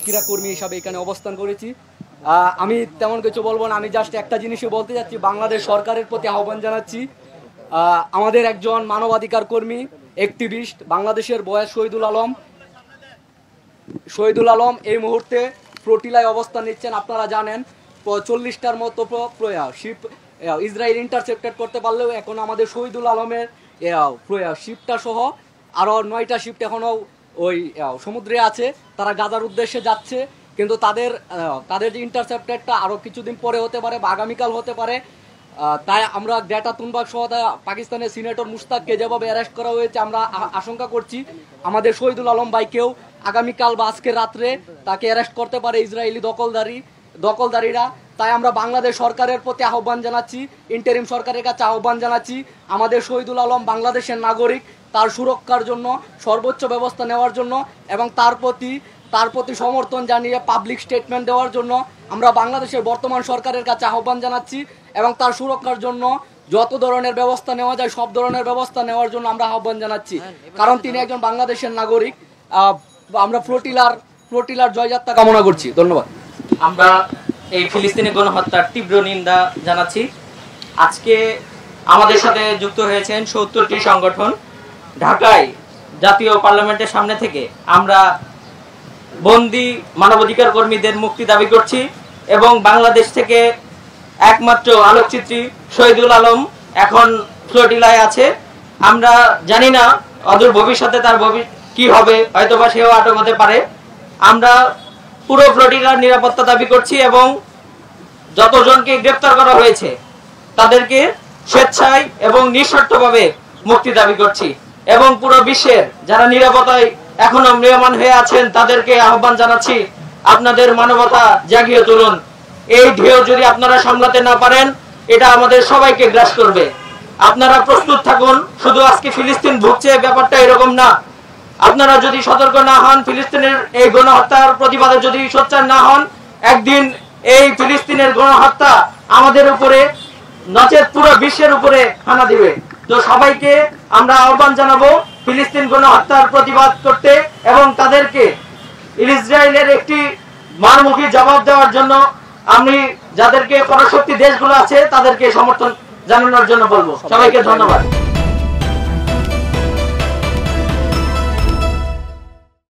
সাতক্ষীরা কর্মী হিসাবে এখানে অবস্থান করেছি। আমি তেমন কিছু বলবো না, আমি জাস্ট একটা জিনিসই বলতে যাচ্ছি, বাংলাদেশ সরকারের প্রতি আহ্বান জানাচ্ছি। আমাদের একজন মানবাধিকার কর্মী অ্যাক্টিভিস্ট বাংলাদেশের বয়স শহীদুল আলম এই মুহূর্তে ফ্লোটিলায় অবস্থান নিচ্ছেন। আপনারা জানেন 40টার মতো শিপ ইসরায়েল ইন্টারসেপ্টেড করতে পারলেও এখন আমাদের শহীদুল আলমের শিপটা সহ আরও 9টা শিফট এখনও ওই সমুদ্রে আছে, তারা গাজার উদ্দেশ্যে যাচ্ছে। কিন্তু তাদের যে ইন্টারসেপ্টেডটা আরও কিছুদিন পরে হতে পারে বা আগামীকাল হতে পারে। তাই আমরা গ্রেটা থুনবার্গ সহ পাকিস্তানের সিনেটর মুশতাককে যেভাবে অ্যারেস্ট করা হয়েছে, আমরা আশঙ্কা করছি আমাদের শহীদুল আলম ভাইকেও আগামীকাল বা আজকের রাত্রে তাকে অ্যারেস্ট করতে পারে ইসরায়েলি দখলদারিরা। তাই আমরা বাংলাদেশ সরকারের প্রতি আহ্বান জানাচ্ছি, ইন্টারিম সরকারের কাছে আহ্বান জানাচ্ছি, আমাদের শহীদুল আলম বাংলাদেশের নাগরিক, তার সুরক্ষার জন্য সর্বোচ্চ ব্যবস্থা নেওয়ার জন্য এবং তার প্রতি সমর্থন জানিয়ে পাবলিক স্টেটমেন্ট দেওয়ার জন্য আমরা বাংলাদেশের বর্তমান সরকারের কাছে আহ্বান জানাচ্ছি এবং তার সুরক্ষার জন্য যত ধরনের ব্যবস্থা নেওয়া যায় সব ধরনের ব্যবস্থা নেওয়ার জন্য আমরা আহ্বান জানাচ্ছি, কারণ তিনি একজন বাংলাদেশের নাগরিক। আমরা ফ্লোটিলার জয়যাত্রা কামনা করছি। ধন্যবাদ। আমরা এই ফিলিস্তিনি গণহত্যার তীব্র নিন্দা জানাচ্ছি। আজকে আমাদের সাথে যুক্ত হয়েছেন 70টি সংগঠন। ঢাকায় জাতীয় পার্লামেন্টের সামনে থেকে আমরা বন্দী মানবাধিকার কর্মীদের মুক্তি দাবি করছি এবং বাংলাদেশ থেকে একমাত্র আলোকচিত্রী শহীদুল আলম এখন ফ্লোটিলায় আছে। আমরা জানি না অদূর ভবিষ্যতে তার কি হবে, হয়তোবা সেও আটক হতে পারে। আমরা পুরো ফ্লোটিলার নিরাপত্তা দাবি করছি এবং যতজনকে গ্রেফতার করা হয়েছে তাদেরকে স্বেচ্ছায় এবং নিঃশর্তভাবে মুক্তি দাবি করছি এবং পুরো বিশ্বের যারা নিরাপত্তায় এখনো ম্রিয়মাণ হয়ে আছেন তাদেরকে আহ্বান জানাচ্ছি, আপনাদের মানবতা জাগিয়ে তুলুন। এই ঢেউ যদি আপনারা সামলাতে না পারেন, এটা আমাদের সবাইকে গ্রাস করবে। আপনারা প্রস্তুত থাকুন। শুধু আজকে ফিলিস্তিন ভুগছে, ব্যাপারটা এরকম না। আপনারা যদি সতর্ক না হন, ফিলিস্তিনের এই গণহত্যার প্রতিবাদে যদি সোচ্চার না হন, একদিন এই ফিলিস্তিনের গণহত্যা আমাদের উপরে নচেত পুরো বিশ্বের উপরে হানা দিবে। তো সবাইকে আমরা আহ্বান জানাবো ফিলিস্তিন গণহত্যার প্রতিবাদ করতে এবং তাদেরকে ইসরায়েলের একটি মারমুখী জবাব দেওয়ার জন্য আমি যাদেরকে পরাশক্তি দেশগুলো আছে তাদেরকে সমর্থন জানানোর জন্য বলবো। সবাইকে ধন্যবাদ।